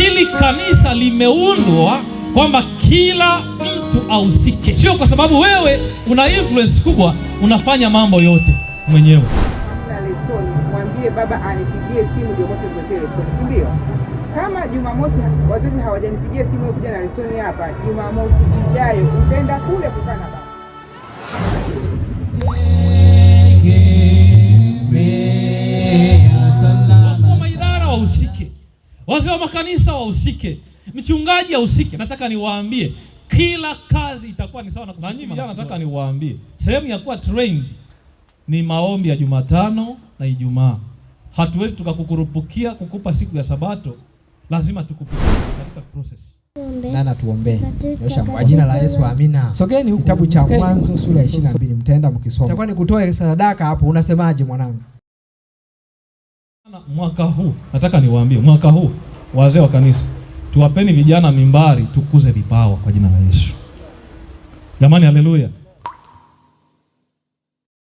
hili kanisa limeundwa kwamba kila mtu ahusike, sio kwa sababu wewe una influence kubwa unafanya mambo yote mwenyewe. Na lesoni, mwambie baba anipigie simu Jumamosi tuletee lesoni, si ndio? Kama Jumamosi wazazi hawajanipigia simu ya kuja na lesoni hapa, Jumamosi ijayo utaenda kule kukaa na baba. Wakuu wa maidara wahusike, wazee wa makanisa wahusike, mchungaji ahusike. Nataka niwaambie kila kazi itakuwa ni sawa na nyinyi vijana. Nataka niwaambie sehemu ya kuwa trained ni maombi ya Jumatano na Ijumaa. Hatuwezi tukakukurupukia kukupa siku ya Sabato, lazima tukupitie katika process. Nana tuombe. Nyosha kwa jina la Yesu, amina. Sogeni huko. Kitabu cha Mwanzo sura ya 22 mtaenda mkisoma. Itakuwa ni kutoa sadaka hapo. Unasemaje mwanangu? Mwaka huu nataka niwaambie, mwaka huu wazee wa kanisa tuwapeni vijana mimbari, tukuze vipawa kwa jina la Yesu. Jamani, haleluya.